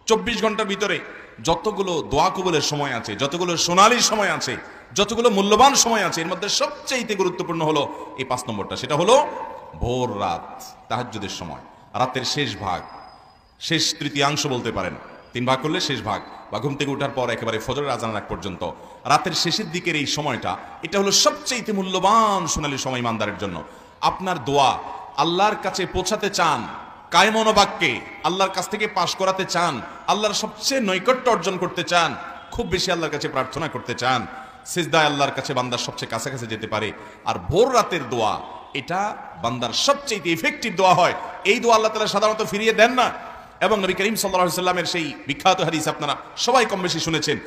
24 ঘন্টার ভিতরে যতগুলো দোয়া কবুলের সময় আছে, যতগুলো সোনালী সময় আছে, যতগুলো মূল্যবান সময় আছে, এর মধ্যে সবচেয়ে গুরুত্বপূর্ণ হলো এই 5 নম্বরটা। সেটা হলো ভোর রাত, তাহাজ্জুদের সময়, রাতের শেষ ভাগ, শেষ তৃতীয়াংশ বলতে পারেন, 3 ভাগ করলে শেষ ভাগ, বা ঘুম থেকে ওঠার পর একেবারে ফজরের আজান আগ পর্যন্ত রাতের শেষের দিকের এই সময়টা, এটা হলো সবচেয়ে মূল্যবান সোনালী সময় ইমানদারের জন্য। আপনার দোয়া আল্লাহর কাছে পৌঁছাতে চান, কায়মন বাক্যে আল্লাহর কাছ থেকে পাশ করাতে চান, আল্লাহর সবচেয়ে নৈকট্য অর্জন করতে চান, খুব বেশি আল্লাহর কাছে প্রার্থনা করতে চান, সিজদায় আল্লাহর কাছে বান্দার সবচেয়ে কাছাকাছি যেতে পারে। আর ভোর রাতের দোয়া, এটা বান্দার সবচেয়ে ইফেক্টিভ দোয়া হয়। এই দোয়া আল্লাহ তাআলা সাধারণত ফিরিয়ে দেন না। এবং নবী করিম সাল্লাল্লাহু আলাইহি সাল্লামের সেই বিখ্যাত হাদিস আপনারা সবাই কম বেশি শুনেছেন,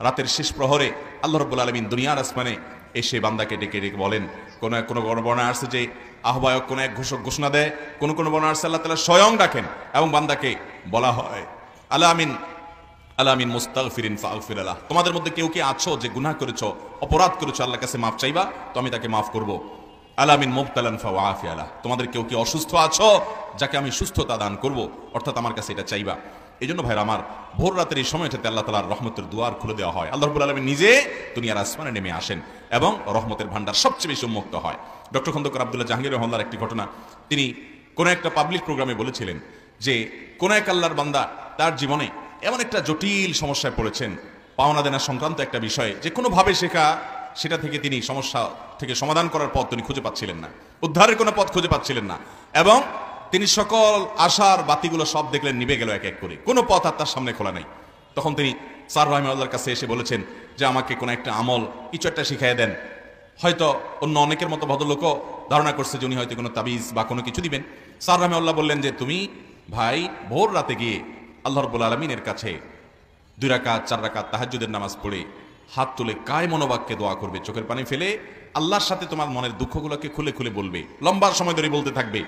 রাতের শেষ প্রহরে আল্লাহ রাব্বুল আলামিন দুনিয়ার আসমানে এসে বান্দাকে ডেকে ডেকে বলেন, কোন বর্ণনা আসছে যে আহ্বায়ক কোন এক ঘোষক ঘোষণা দেয়, কোন বর্ণনা আসছে আল্লাহ তাআলা স্বয়ং ডাকেন এবং বান্দাকে বলা হয়, আলামিন মুস্তাগফিরিন ফাগফির লাহ, তোমাদের মধ্যে কেউ কি আছো যে গুনাহ করেছো, অপরাধ করেছো, আল্লাহর কাছে মাফ চাইবা, তো আমি তাকে মাফ করব। আলামিন মুবতালান ফাওয়াফি আলাহ, তোমাদের কেউ কি অসুস্থ আছো, যাকে আমি সুস্থতা দান করব, অর্থাৎ আমার কাছে এটা চাইবা। এই জন্য ভাইরা আমার, ভোর রাতের এই সময়টাতে আল্লাহ তাআলার রহমতের দুয়ার খুলে দেওয়া হয়। আল্লাহ রাব্বুল আলামিন নিজে দুনিয়ার আসমানে নেমে আসেন এবং রহমতের ভান্ডার সবচেয়ে বেশি উন্মুক্ত হয়। ডক্টর খন্দকার আব্দুল্লাহ জাহাঙ্গীর রহমাল্লাহর একটি ঘটনা, তিনি কোন একটা পাবলিক প্রোগ্রামে বলেছিলেন যে কোন এক আল্লাহর বান্দা তার জীবনে এমন একটা জটিল সমস্যায় পড়েছেন, পাওনা দেনা সংক্রান্ত একটা বিষয়ে, যে কোনোভাবে সেটা থেকে তিনি সমস্যা থেকে সমাধান করার পথ তিনি খুঁজে পাচ্ছিলেন না, উদ্ধারের কোনো পথ খুঁজে পাচ্ছিলেন না, এবং তিনি সকল আশার বাতিগুলো সব দেখলেন নিভে গেল এক এক করে, কোনো পথ আর তার সামনে খোলা নাই। তখন তিনি স্যার রাহিমাহুল্লাহর কাছে এসে বলেছেন যে আমাকে কোনো একটা আমল, কিছু একটা শিখাইয়া দেন। হয়তো অন্য অনেকের মতো ভদ্রলোকও ধারণা করছে যে উনি হয়তো কোনো তাবিজ বা কোনো কিছু দিবেন। স্যার রাহিমাহুল্লাহ বললেন যে তুমি ভাই ভোর রাতে গিয়ে আল্লাহ রাব্বুল আলামিনের কাছে 2 রাকাত 4 রাকাত তাহাজ্জুদের নামাজ পড়ে হাত তুলে কায়মনোবাক্যে দোয়া করবে, চোখের পানি ফেলে আল্লাহর সাথে তোমার মনের দুঃখগুলোকে খুলে খুলে বলবে, লম্বা সময় ধরে বলতে থাকবে,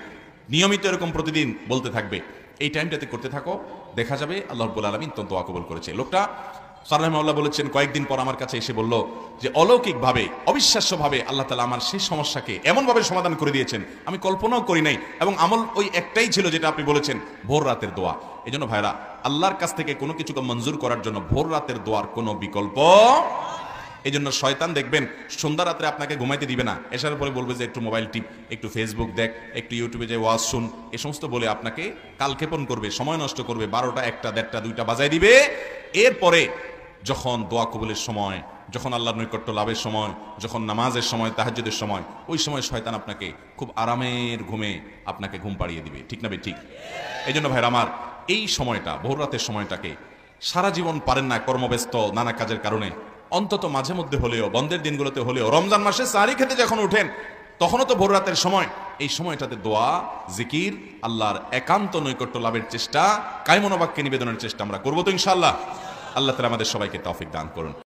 নিয়মিত এরকম প্রতিদিন বলতে থাকবে। এই টাইমটাতে করতে থাকো, দেখা যাবে আল্লাহ রাব্বুল আলামিন তোমার দোয়া কবুল করেছে। লোকটা স্যার রাহিমাহুল্লাহ বলেছেন কয়েকদিন পর আমার কাছে এসে বলল যে অলৌকিকভাবে, অবিশ্বাস্যভাবে আল্লাহ তাআলা আমার সেই সমস্যাকে এমনভাবে সমাধান করে দিয়েছেন আমি কল্পনাও করি নাই, এবং আমল ওই একটাই ছিল যেটা আপনি বলেছেন, ভোর রাতের দোয়া। এই জন্য ভাইরা, আল্লাহর কাছ থেকে কোনো কিছুকে মঞ্জুর করার জন্য ভোর রাতের দোয়ার কোনো বিকল্প। এই জন্য শয়তান দেখবেন সন্ধ্যা রাত্রে আপনাকে ঘুমাইতে দিবে না, এসার পরে বলবে যে একটু মোবাইল টিপ, একটু ফেসবুক দেখ, একটু ইউটিউবে যে ওয়াজ শুন, এ সমস্ত বলে আপনাকে কালক্ষেপণ করবে, সময় নষ্ট করবে, 12টা 1টা 1:30 2টা বাজায় দিবে। এরপরে যখন দোয়া কবুলের সময়, যখন আল্লাহর নৈকট্য লাভের সময়, যখন নামাজের সময়, তাহাজ্জুদের সময়, ওই সময় শয়তান আপনাকে খুব আরামের ঘুমে আপনাকে ঘুম পাড়িয়ে দিবে, ঠিক না ঠিক? এই জন্য ভাইরা আমার, এই সময়টা, ভোর রাতের সময়টাকে সারা জীবন পারেন না কর্মব্যস্ত নানা কাজের কারণে, অন্তত মাঝে মধ্যে হলেও, বন্ধের দিনগুলোতে হলেও, রমজান মাসে সাহরি খেতে যখন উঠেন তখনও তো ভোর রাতের সময়, এই সময়টাতে দোয়া, জিকির, আল্লাহর একান্ত নৈকট্য লাভের চেষ্টা, কায়মনোবাক্যে নিবেদনের চেষ্টা আমরা করবো তো ইনশাআল্লাহ। আল্লাহ তাআলা আমাদের সবাইকে তৌফিক দান করুন।